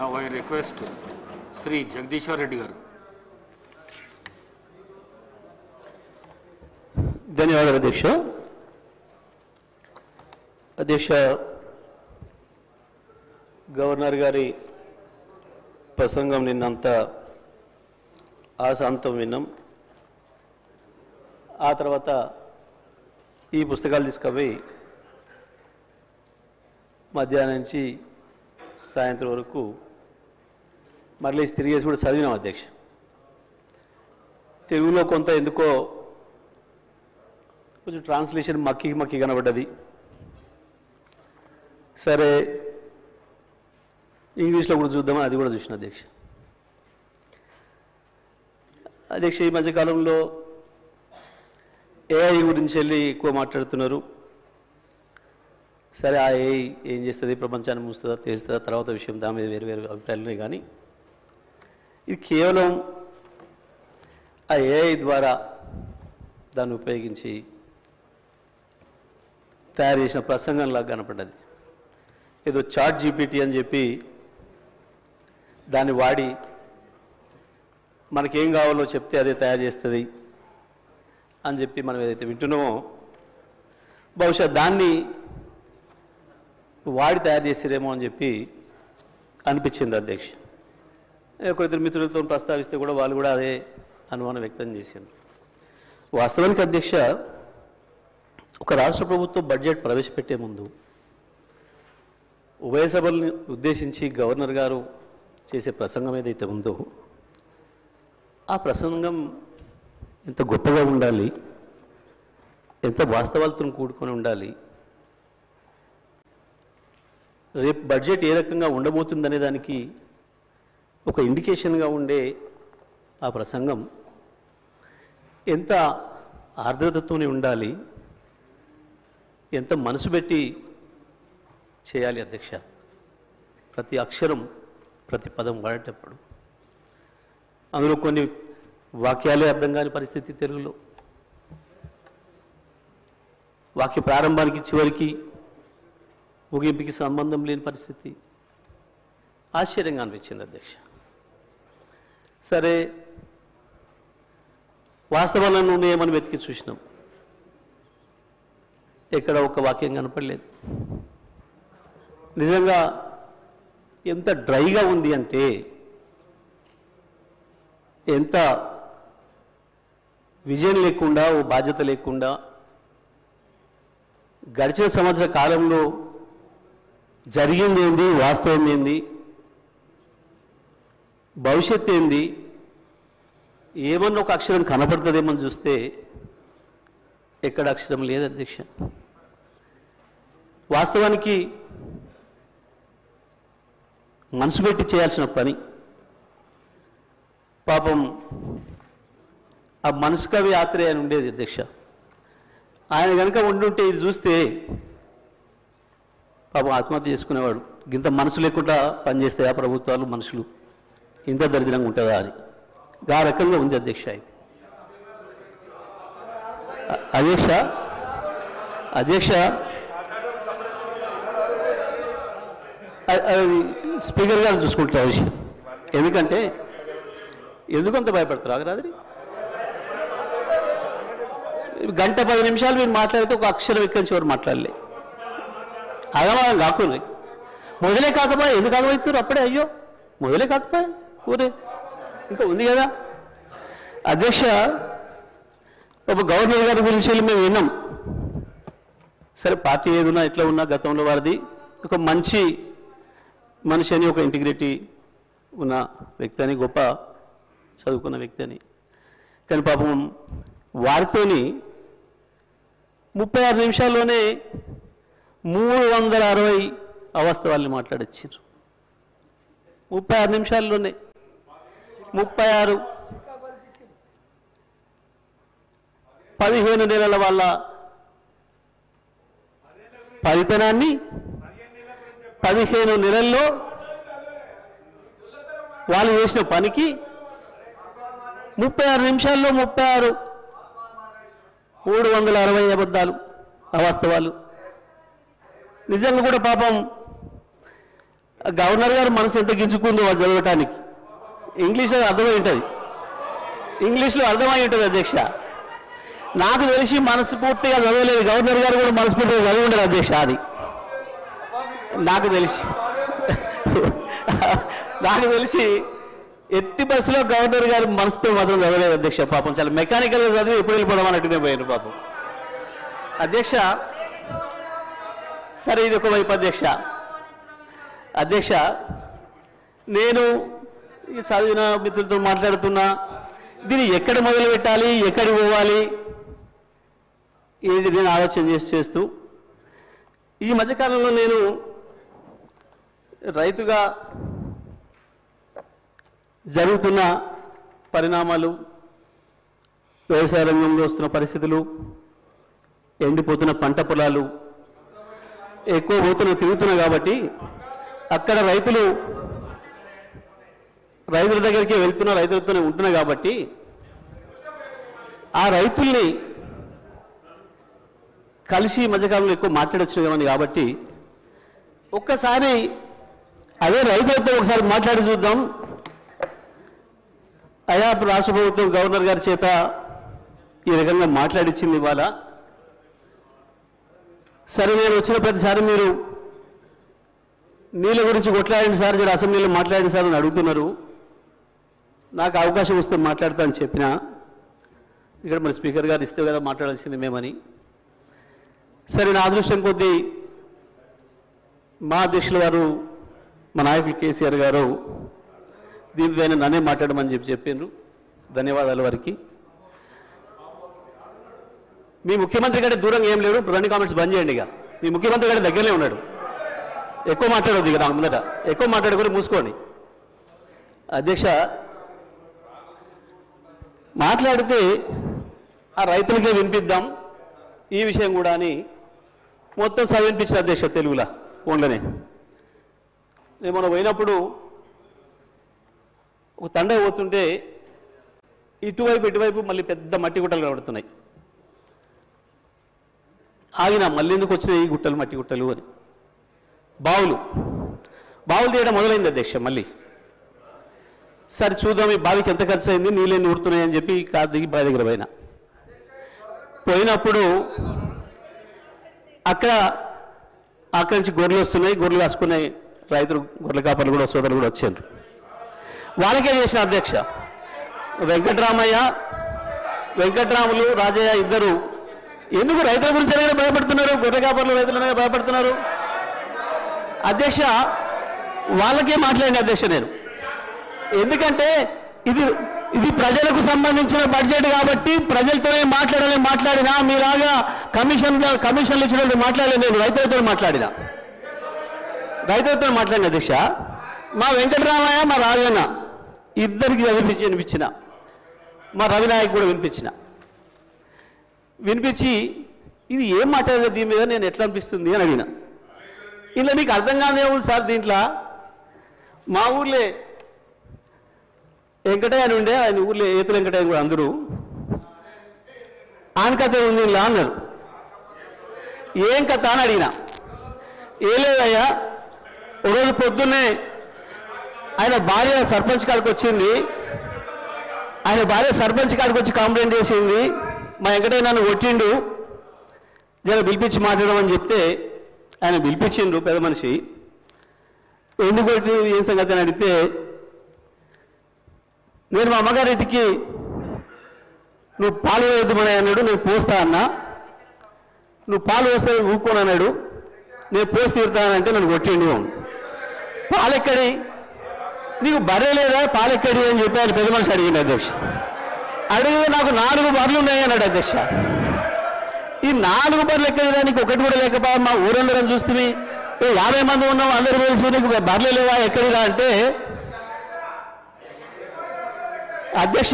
Now I request Sri Jagdishwar Reddy garu. ధన్యవాదాలు అధ్యక్ష. అధ్యక్ష, గవర్నర్ గారి ప్రసంగం నిన్నంతా ఆశాంతం విన్నాం. ఆ తర్వాత ఈ పుస్తకాలు తీసుకుపోయి మధ్యాహ్నం నుంచి సాయంత్రం వరకు మళ్ళీ తిరిగేసి కూడా చదివినాం అధ్యక్ష. తెలుగులో కొంత ఎందుకో కొంచెం ట్రాన్స్లేషన్ మక్కి కనబడ్డది. సరే, ఇంగ్లీష్లో కూడా చూద్దామని అది కూడా చూసిన అధ్యక్ష. అధ్యక్ష, ఈ మధ్యకాలంలో ఏఐ గురించి వెళ్ళి ఎక్కువ మాట్లాడుతున్నారు. సరే, ఆ ఏఐ ఏం చేస్తుంది, ప్రపంచాన్ని మూస్తుందా తెలుస్తుందా తర్వాత విషయం, దాని మీద వేరు వేరు అభిప్రాయాలు ఉన్నాయి. కానీ ఇది కేవలం ఆ ఏఐ ద్వారా దాన్ని ఉపయోగించి తయారు చేసిన ప్రసంగంలాగా కనపడ్డది. ఏదో చాట్ జీపీటీ అని చెప్పి దాన్ని వాడి మనకేం కావాలో చెప్తే అదే తయారు చేస్తుంది అని చెప్పి మనం ఏదైతే వింటున్నామో, బహుశా దాన్ని వాడి తయారు చేసిరేమో అని చెప్పి అనిపించింది అధ్యక్ష. ఒక ఇద్దరు మిత్రులతో ప్రస్తావిస్తే కూడా వాళ్ళు కూడా అదే అనుమానం వ్యక్తం చేశారు. వాస్తవానికి అధ్యక్ష, ఒక రాష్ట్ర ప్రభుత్వం బడ్జెట్ ప్రవేశపెట్టే ముందు ఉభయ సభల్ని ఉద్దేశించి గవర్నర్ గారు చేసే ప్రసంగం ఏదైతే ఉందో, ఆ ప్రసంగం ఎంత గొప్పగా ఉండాలి, ఎంత వాస్తవాలతో కూడుకొని ఉండాలి, రేపు బడ్జెట్ ఏ రకంగా ఉండబోతుందనే దానికి ఒక ఇండికేషన్గా ఉండే ఆ ప్రసంగం ఎంత ఆర్ద్రతతోనే ఉండాలి, ఎంత మనసు పెట్టి చేయాలి అధ్యక్ష. ప్రతి అక్షరం, ప్రతి పదం వాడేటప్పుడు అందులో కొన్ని వాక్యాలే అర్థం కాని పరిస్థితి, తెలుగులో వాక్య ప్రారంభానికి చివరికి ముగింపుకి సంబంధం లేని పరిస్థితి. ఆశ్చర్యంగా అనిపించింది అధ్యక్ష. సరే, వాస్తవాలను ఏమని వెతికి చూసినాం, ఎక్కడ ఒక వాక్యం కనపడలేదు. నిజంగా ఎంత డ్రైగా ఉంది అంటే, ఎంత విజయం లేకుండా, ఓ బాధ్యత లేకుండా, గడిచిన సంవత్సర కాలంలో జరిగింది ఏంది, వాస్తవం ఏంది, భవిష్యత్తు ఏంది, ఏమన్నా ఒక అక్షరం కనపడుతుందేమని చూస్తే ఎక్కడ అక్షరం లేదు అధ్యక్ష. వాస్తవానికి మనసు పెట్టి చేయాల్సిన పని, పాపం ఆ మనసు కవి ఆత్రేయ అని ఉండేది అధ్యక్ష. ఆయన కనుక ఉండుంటే ఇది చూస్తే పాపం ఆత్మహత్య చేసుకునేవాడు. ఇంత మనసు లేకుండా పనిచేస్తాయి ఆ ప్రభుత్వాలు, మనుషులు ఇంత దరిద్రంగా ఉంటుందా అని. ఆ రకంగా ఉంది అధ్యక్ష. ఇది అధ్యక్ష స్పీకర్ గారు చూసుకుంటారు విషయం. ఎందుకంటే ఎందుకంత భయపడతారు ఆగరాది. గంట 10 నిమిషాలు మీరు మాట్లాడితే ఒక అక్షరం ఎక్కడి నుంచి ఎవరు మాట్లాడలే. అగమాగం కాకుండా మొదలే కాకపోయా, ఎందుకు ఆగమవుతారు అప్పుడే? అయ్యో మొదలే కాకపోయా, ఊరే ఇంకా ఉంది కదా అధ్యక్ష. ఒక గవర్నర్ గారి గురించి మేము విన్నాం. సరే, పార్టీ ఏదున్నా ఎట్లా ఉన్నా గతంలో వారిది ఒక మంచి మనిషి అని, ఒక ఇంటిగ్రిటీ ఉన్న వ్యక్తి అని, గొప్ప చదువుకున్న వ్యక్తి అని. కానీ పాపం వారితోని 36 నిమిషాల్లోనే 360 అవాస్తవాల్ని మాట్లాడొచ్చారు. 36 నిమిషాల్లోనే 36 15 నెలల వాళ్ళ ఫలితనాన్ని 15 నెలల్లో వాళ్ళు చేసిన పనికి 36 నిమిషాల్లో 360 అబద్ధాలు, అవాస్తవాలు. నిజంగా కూడా పాపం గవర్నర్ గారు మనసు ఎంత గింజుకుందో వాళ్ళు చదవటానికి. ఇంగ్లీష్లో అర్థమై ఉంటుంది, ఇంగ్లీష్లో అర్థమై ఉంటుంది అధ్యక్ష. నాకు తెలిసి మనస్ఫూర్తిగా చదవలేదు, గవర్నర్ గారు కూడా మనస్ఫూర్తిగా చదివి ఉండరు అధ్యక్ష. అది నాకు తెలిసి ఎట్టి బస్సులో గవర్నర్ గారు మనసుతో మాత్రం చదవలేదు అధ్యక్ష. పాపం చాలా మెకానికల్గా చదివి ఎప్పుడు వెళ్ళిపోవడం అన్నట్టునే పోయారు పాపం అధ్యక్ష. సరే, ఇది ఒకవైపు అధ్యక్ష. నేను చదివిన మిత్రులతో మాట్లాడుతున్నా, దీన్ని ఎక్కడ మొదలు పెట్టాలి, ఎక్కడికి పోవాలి, ఏది నేను ఆలోచన చేస్తూ ఈ మధ్యకాలంలో నేను రైతుగా జరుగుతున్న పరిణామాలు, వ్యవసాయ రంగంలో వస్తున్న పరిస్థితులు, ఎండిపోతున్న పంట పొలాలు, ఎక్కువ తిరుగుతున్నా కాబట్టి అక్కడ రైతుల దగ్గరికి వెళ్తున్నా, రైతులతోనే ఉంటున్నా కాబట్టి ఆ రైతుల్ని కలిసి మధ్యకాలంలో ఎక్కువ మాట్లాడొచ్చున్నామని కాబట్టి ఒక్కసారి అదే రైతులతో ఒకసారి మాట్లాడి చూద్దాం. అయా రాష్ట్ర ప్రభుత్వం గవర్నర్ గారి చేత ఈ రకంగా మాట్లాడించింది ఇవాళ. సరే, నేను వచ్చిన ప్రతిసారి మీరు నీళ్ళ గురించి కొట్లాడండి సార్, జర అసెంబ్లీలో మాట్లాడండి సార్ అని అడుగుతున్నారు. నాకు అవకాశం వస్తే మాట్లాడతా అని చెప్పిన, ఇక్కడ మరి స్పీకర్ గారు ఇస్తే కదా మాట్లాడాల్సింది మేమని. సరే, నా అదృష్టం కొద్దీ మా అధ్యక్షుల గారు, మా నాయకులు కేసీఆర్ గారు దీనిపైన నన్నే మాట్లాడమని చెప్పిండ్రు. ధన్యవాదాలు వారికి. మీ ముఖ్యమంత్రి కంటే దూరంగా ఏం లేడు, రెండు కామెంట్స్ బంద్ చేయండి. ఇక మీ ముఖ్యమంత్రి కంటే దగ్గరనే ఉన్నాడు. ఎక్కువ మాట్లాడవద్దు, ఇక నాకు ముందట ఎక్కువ మాట్లాడుకొని మూసుకోండి. అధ్యక్ష, మాట్లాడితే ఆ రైతులకే వినిపిద్దాం ఈ విషయం కూడా అని మొత్తం వినిపించిన అధ్యక్ష తెలుగులో ఫోన్లోనే. నేను మనం పోయినప్పుడు ఒక తండ పోతుంటే ఇటువైపు మళ్ళీ పెద్ద మట్టి గుట్టలు కనబడుతున్నాయి. ఆగిన మళ్ళీ ఎందుకు వచ్చినాయి ఈ గుట్టలు, మట్టి గుట్టలు అని. బావులు తీయడం మొదలైంది అధ్యక్ష. మళ్ళీ సరే చూద్దాం ఈ బావికి ఎంత ఖర్చు అయింది, నీళ్ళని ఊరుతున్నాయి అని చెప్పి కారు దిగి బావి దగ్గర పోయినప్పుడు అక్కడి నుంచి గొర్రెలు వస్తున్నాయి. గొర్రెలు కాసుకున్నాయి రైతులు, గొర్రెల కాపర్లు కూడా, సోదరులు కూడా వచ్చారు. వాళ్ళకే చేసిన అధ్యక్ష. వెంకట్రాములు, రాజయ్య ఇద్దరు ఎందుకు రైతుల గురించి భయపడుతున్నారు, గొర్రె కాపర్లు రైతులనే భయపడుతున్నారు అధ్యక్ష. వాళ్ళకే మాట్లాడిన అధ్యక్ష నేను. ఎందుకంటే ఇది ప్రజలకు సంబంధించిన బడ్జెట్ కాబట్టి ప్రజలతోనే మాట్లాడినా మీలాగా కమిషన్లు ఇచ్చినట్టు మాట్లాడలేదు. నేను రైతులతో మాట్లాడిన అధ్యక్ష. మా వెంకటరామయ్య, మా రాజన్న ఇద్దరికి వినిపించిన, మా రవినాయక్ కూడా వినిపించి ఇది ఏం మాట్లాడలేదు దీని మీద, నేను ఎట్లా అనిపిస్తుంది అని అడిగిన. ఇలా నీకు అర్థం కాదే ఉంది సార్, దీంట్లో మా ఊర్లే వెంకటయ్య అని ఉండే, ఆయన ఊర్లో ఏతుల వెంకటయ్య కూడా అందరూ ఆయన కథ ఉంది ఇలా అన్నారు. ఏం కథ అని అడిగిన. ఏ లేదయ్యా, ఒకరోజు పొద్దున్నే ఆయన భార్య సర్పంచ్ కాడికి వచ్చింది. ఆయన భార్య సర్పంచ్ కాడికి వచ్చి కంప్లైంట్ చేసింది, మా వెంకటయ్య నన్ను కొట్టిండు, జర పిలిపించి మాట్లాడమని చెప్తే ఆయన పిలిపించిండు పెద్ద మనిషి. ఎందుకు కొట్టి ఏం సంగతి అని అడిగితే, నేను మా అమ్మగారింటికి నువ్వు పాలు వేయద్దుమని అన్నాడు, నేను పోస్తా అన్నా. నువ్వు పాలు వేస్తే ఊరుకోను అన్నాడు, నేను పోసి తీరుతానంటే నన్ను కొట్టిండు. పాలెక్కడి, నీకు బర్రె లేదా పాలెక్కడి అని చెప్పి ఆయన పెద్ద మనిషి అడిగింది అధ్యక్ష. అడిగితే నాకు 4 బర్రెలు ఉన్నాయి అన్నాడు అధ్యక్ష. ఈ 4 బర్రెలు ఎక్కడిదా, నీకు ఒకటి కూడా లేకపోయా, మా ఊరందరం చూస్తుంది 50 మంది ఉన్నాం, అందరూ తెలిసి నీకు బర్రెలు లేవా ఎక్కడిదా అంటే, అధ్యక్ష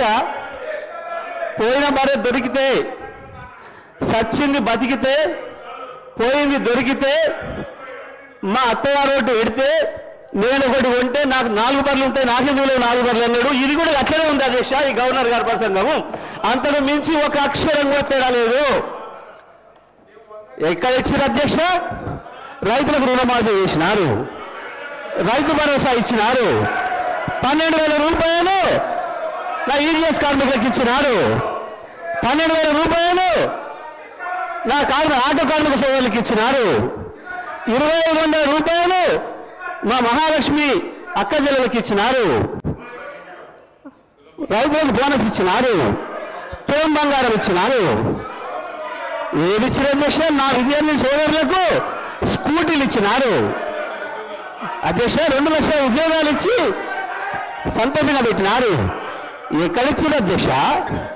పోయిన బర్రె దొరికితే, సచ్చింది బతికితే, పోయింది దొరికితే, మా అత్తగారు ఒకటి పెడితే నేను ఒకటి కొంటే నాకు 4 బర్రెలు ఉంటాయి, నాకెందుకు 4 బర్రెలు అన్నాడు. ఇది కూడా అట్లనే ఉంది అధ్యక్ష ఈ గవర్నర్ గారి ప్రసంగము. అంతకు మించి ఒక అక్షరం కూడా తేడా లేదు. ఎక్కడ ఇచ్చారు అధ్యక్ష? రైతులకు రుణమాఫీ చేసినారు. రైతు భరోసా ఇచ్చినారు. 12,000 రూపాయలు నా ఈడిఎస్ కార్మికులకు ఇచ్చినారు. 12,000 రూపాయలు నా ఆటో కార్మిక సోదరులకు ఇచ్చినారు. 2,500 రూపాయలు మా మహాలక్ష్మి అక్క చెల్లెలకు ఇచ్చినారు. రైతులకు బోనస్ ఇచ్చినారు. తోం బంగారం ఇచ్చినారు. ఏమిచ్చిన అధ్యక్ష? నా విద్యార్థి సోదరులకు స్కూటీలు ఇచ్చినారు. అధ్యక్ష 2 లక్షల ఉద్యోగాలు ఇచ్చి సంతోషంగా పెట్టినారు. ఎక్కడిచ్చిన అధ్యక్ష?